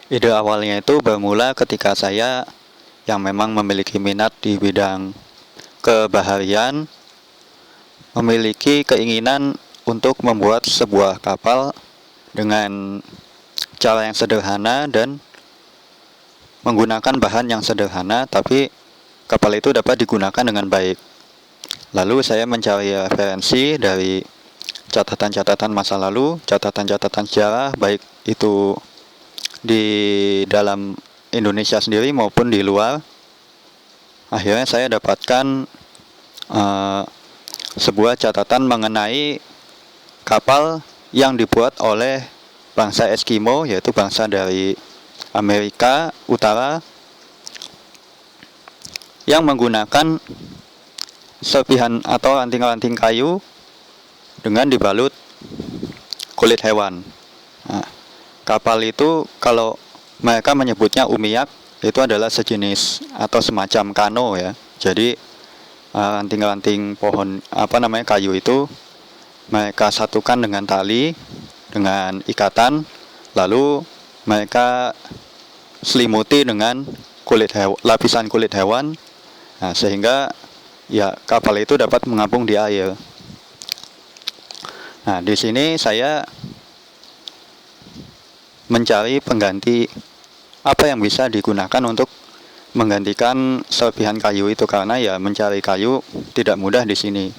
Ide awalnya itu bermula ketika saya yang memang memiliki minat di bidang kebaharian, memiliki keinginan untuk membuat sebuah kapal dengan cara yang sederhana dan menggunakan bahan yang sederhana, tapi kapal itu dapat digunakan dengan baik. Lalu saya mencari referensi dari catatan-catatan masa lalu, catatan-catatan sejarah, baik itu di dalam Indonesia sendiri maupun di luar. Akhirnya saya dapatkan uh, sebuah catatan mengenai kapal yang dibuat oleh bangsa Eskimo, yaitu bangsa dari Amerika Utara, yang menggunakan serpihan atau ranting-ranting kayu dengan dibalut kulit hewan. Nah, kapal itu kalau mereka menyebutnya umiak, itu adalah sejenis atau semacam kano ya. Jadi ranting-ranting pohon kayu itu mereka satukan dengan tali, dengan ikatan, lalu mereka selimuti dengan lapisan kulit hewan. Nah, sehingga ya kapal itu dapat mengapung di air. Nah, di sini saya mencari pengganti apa yang bisa digunakan untuk menggantikan serpihan kayu itu, karena ya mencari kayu tidak mudah di sini.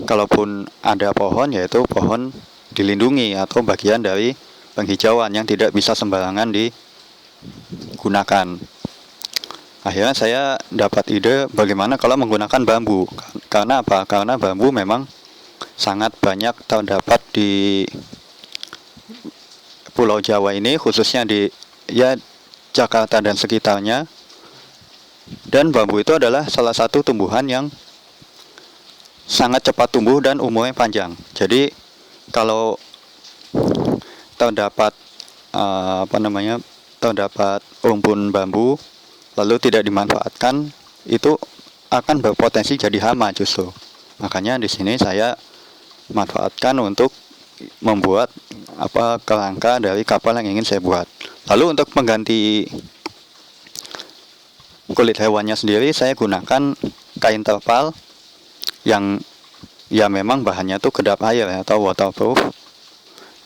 Kalaupun ada pohon, yaitu pohon dilindungi atau bagian dari penghijauan yang tidak bisa sembarangan digunakan. Akhirnya saya dapat ide bagaimana kalau menggunakan bambu. Karena apa? Karena bambu memang sangat banyak terdapat di Pulau Jawa ini, khususnya di Jakarta dan sekitarnya. Dan bambu itu adalah salah satu tumbuhan yang sangat cepat tumbuh dan umurnya panjang. Jadi kalau terdapat terdapat rumpun bambu lalu tidak dimanfaatkan, itu akan berpotensi jadi hama justru. Makanya di sini saya manfaatkan untuk membuat kerangka dari kapal yang ingin saya buat. Lalu untuk mengganti kulit hewannya sendiri, saya gunakan kain terpal yang ya memang bahannya tuh kedap air atau waterproof,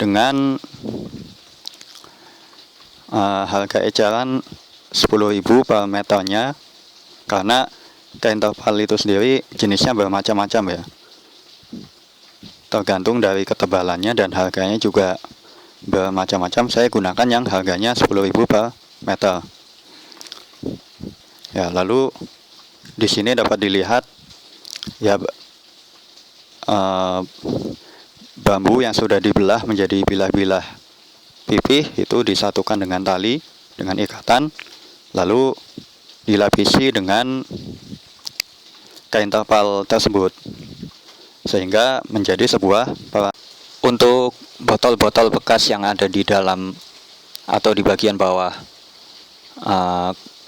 dengan harga eceran 10.000 per meternya, karena kain terpal itu sendiri jenisnya bermacam-macam ya, tergantung dari ketebalannya dan harganya juga bermacam-macam. Saya gunakan yang harganya 10.000 per meter. Ya, lalu di sini dapat dilihat ya bambu yang sudah dibelah menjadi bilah-bilah pipih itu disatukan dengan tali, dengan ikatan, lalu dilapisi dengan kain terpal tersebut, sehingga menjadi sebuah untuk botol-botol bekas yang ada di dalam atau di bagian bawah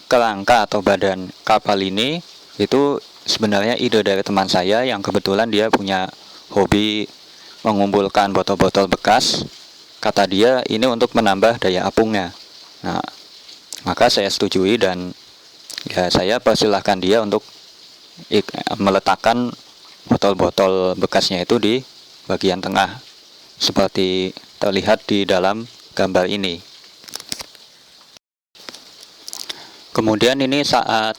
kerangka atau badan kapal ini. Itu sebenarnya ide dari teman saya yang kebetulan dia punya hobi mengumpulkan botol-botol bekas. Kata dia ini untuk menambah daya apungnya. Nah, maka saya setujui dan ya saya persilahkan dia untuk meletakkan botol-botol bekasnya itu di bagian tengah, seperti terlihat di dalam gambar ini. Kemudian ini saat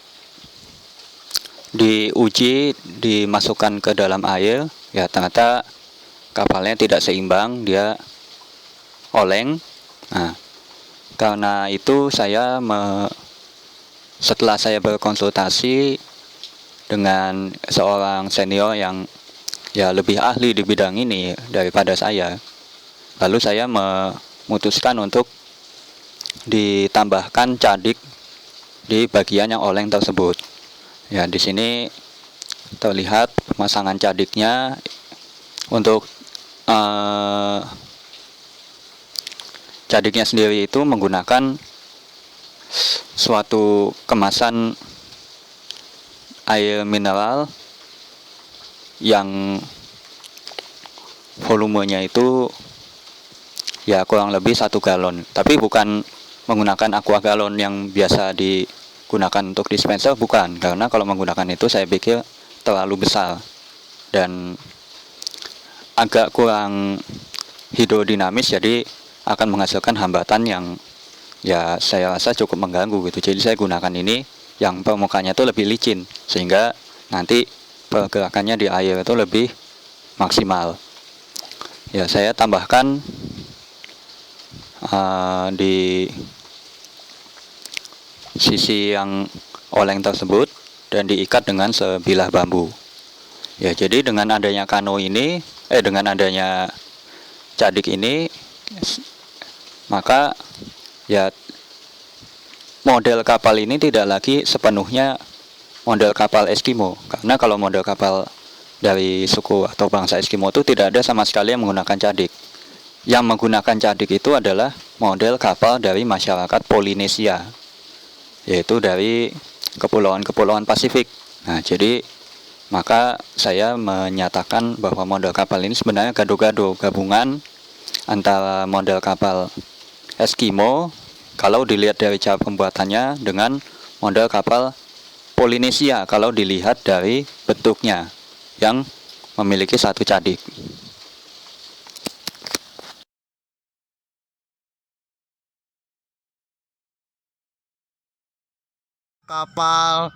diuji, dimasukkan ke dalam air, ya ternyata kapalnya tidak seimbang, dia oleng. Nah, karena itu saya setelah saya berkonsultasi dengan seorang senior yang ya lebih ahli di bidang ini daripada saya, lalu saya memutuskan untuk ditambahkan cadik di bagian yang oleng tersebut. Ya, di sini terlihat pemasangan cadiknya. Untuk cadiknya sendiri itu menggunakan suatu kemasan air mineral yang volumenya itu ya kurang lebih 1 galon. Tapi bukan menggunakan aqua galon yang biasa digunakan untuk dispenser, bukan. Karena kalau menggunakan itu saya pikir terlalu besar dan agak kurang hidrodinamis, jadi akan menghasilkan hambatan yang ya saya rasa cukup mengganggu gitu. Jadi saya gunakan ini yang permukaannya itu lebih licin sehingga nanti pergerakannya di air itu lebih maksimal. Ya, saya tambahkan di sisi yang oleng tersebut dan diikat dengan sebilah bambu. Ya, jadi dengan adanya kano ini, dengan adanya cadik ini, maka ya model kapal ini tidak lagi sepenuhnya model kapal Eskimo. Karena kalau model kapal dari suku atau bangsa Eskimo itu tidak ada sama sekali yang menggunakan cadik. Yang menggunakan cadik itu adalah model kapal dari masyarakat Polinesia, yaitu dari kepulauan-kepulauan Pasifik. Nah, jadi maka saya menyatakan bahwa model kapal ini sebenarnya gado-gado, gabungan antara model kapal Eskimo kalau dilihat dari cara pembuatannya dengan model kapal Polinesia kalau dilihat dari bentuknya yang memiliki 1 cadik. Kapal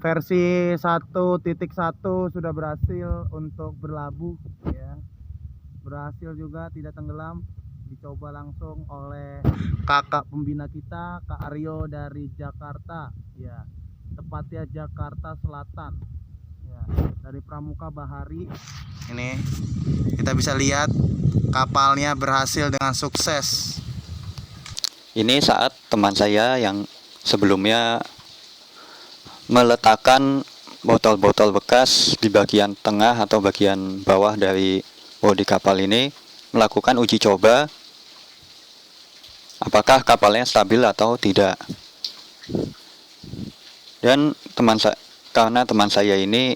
versi 1.1 sudah berhasil untuk berlabuh ya. Berhasil juga tidak tenggelam. Dicoba langsung oleh kakak pembina kita, Kak Aryo dari Jakarta ya. Tepatnya Jakarta Selatan. Ya, dari Pramuka Bahari. Ini kita bisa lihat kapalnya berhasil dengan sukses. Ini saat teman saya yang sebelumnya meletakkan botol-botol bekas di bagian tengah atau bagian bawah dari bodi kapal ini melakukan uji coba apakah kapalnya stabil atau tidak. Dan karena teman saya ini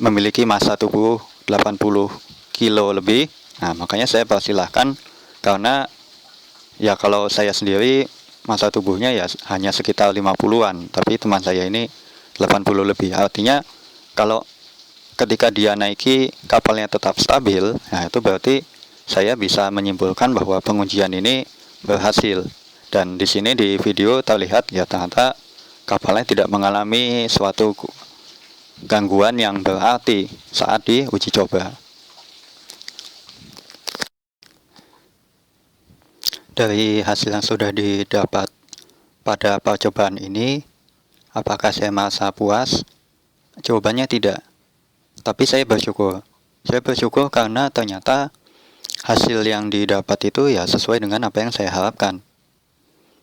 memiliki massa tubuh 80 kilo lebih, nah makanya saya persilahkan, karena ya kalau saya sendiri massa tubuhnya ya hanya sekitar 50-an, tapi teman saya ini 80 lebih. Artinya kalau ketika dia naiki kapalnya tetap stabil, nah itu berarti saya bisa menyimpulkan bahwa pengujian ini berhasil. Dan di sini di video terlihat ya ternyata kapalnya tidak mengalami suatu gangguan yang berarti saat diuji coba. Dari hasil yang sudah didapat pada percobaan ini, apakah saya merasa puas? Jawabannya tidak. Tapi saya bersyukur. Saya bersyukur karena ternyata hasil yang didapat itu ya sesuai dengan apa yang saya harapkan.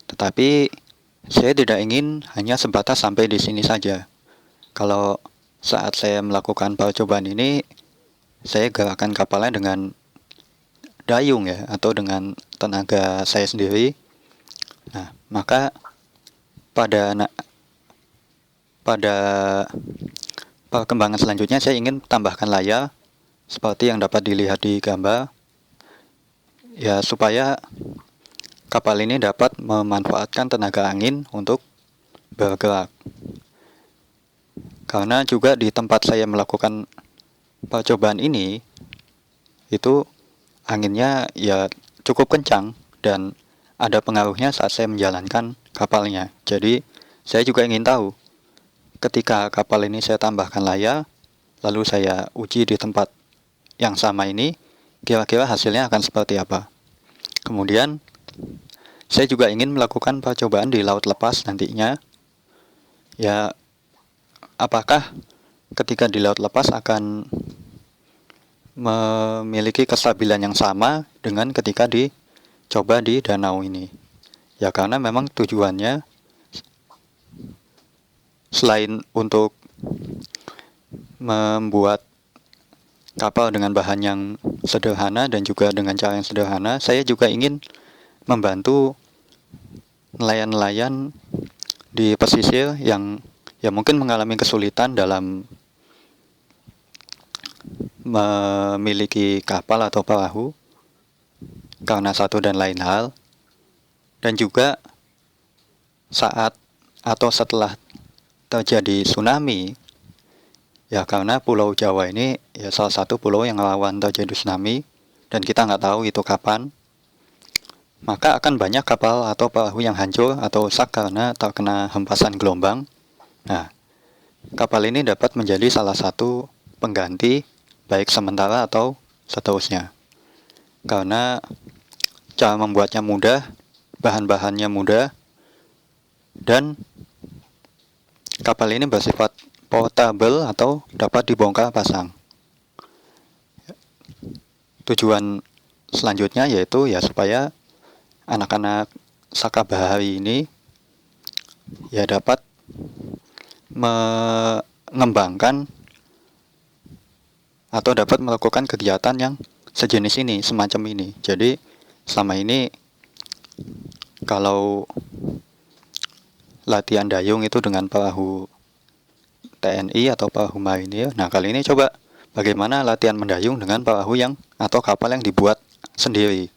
Tetapi saya tidak ingin hanya sebatas sampai di sini saja. Kalau saat saya melakukan percobaan ini, saya gerakkan kapalnya dengan dayung ya, atau dengan tenaga saya sendiri. Nah, maka pada perkembangan selanjutnya saya ingin tambahkan layar seperti yang dapat dilihat di gambar ya, supaya kapal ini dapat memanfaatkan tenaga angin untuk bergerak. Karena juga di tempat saya melakukan percobaan ini itu anginnya ya cukup kencang dan ada pengaruhnya saat saya menjalankan kapalnya. Jadi saya juga ingin tahu ketika kapal ini saya tambahkan layar lalu saya uji di tempat yang sama ini, kira-kira hasilnya akan seperti apa. Kemudian saya juga ingin melakukan percobaan di laut lepas nantinya. Ya, apakah ketika di laut lepas akan memiliki kestabilan yang sama dengan ketika dicoba di danau ini. Ya, karena memang tujuannya selain untuk membuat kapal dengan bahan yang sederhana dan juga dengan cara yang sederhana, saya juga ingin membantu nelayan-nelayan di pesisir yang ya mungkin mengalami kesulitan dalam memiliki kapal atau perahu. karena satu dan lain hal, dan juga saat atau setelah terjadi tsunami, ya karena Pulau Jawa ini ya salah satu pulau yang rawan terjadi tsunami, dan kita nggak tahu itu kapan, maka akan banyak kapal atau perahu yang hancur atau rusak karena terkena hempasan gelombang. Nah, kapal ini dapat menjadi salah satu pengganti, baik sementara atau seterusnya. Karena cara membuatnya mudah, bahan-bahannya mudah, dan kapal ini bersifat portable atau dapat dibongkar pasang. Tujuan selanjutnya yaitu ya supaya anak-anak Saka Bahari ini ya dapat mengembangkan atau dapat melakukan kegiatan yang sejenis ini, semacam ini. Jadi selama ini kalau latihan dayung itu dengan perahu TNI atau perahu marinir, nah kali ini coba bagaimana latihan mendayung dengan perahu yang atau kapal yang dibuat sendiri.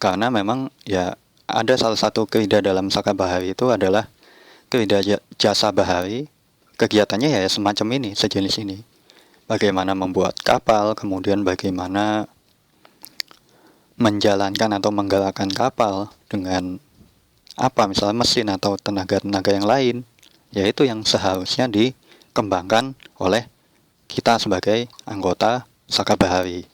Karena memang ya ada salah satu kaidah dalam Saka Bahari itu adalah kaidah jasa bahari. Kegiatannya ya semacam ini, sejenis ini. Bagaimana membuat kapal, kemudian bagaimana menjalankan atau menggerakkan kapal dengan apa, misalnya mesin atau tenaga-tenaga yang lain, yaitu yang seharusnya dikembangkan oleh kita sebagai anggota Saka Bahari.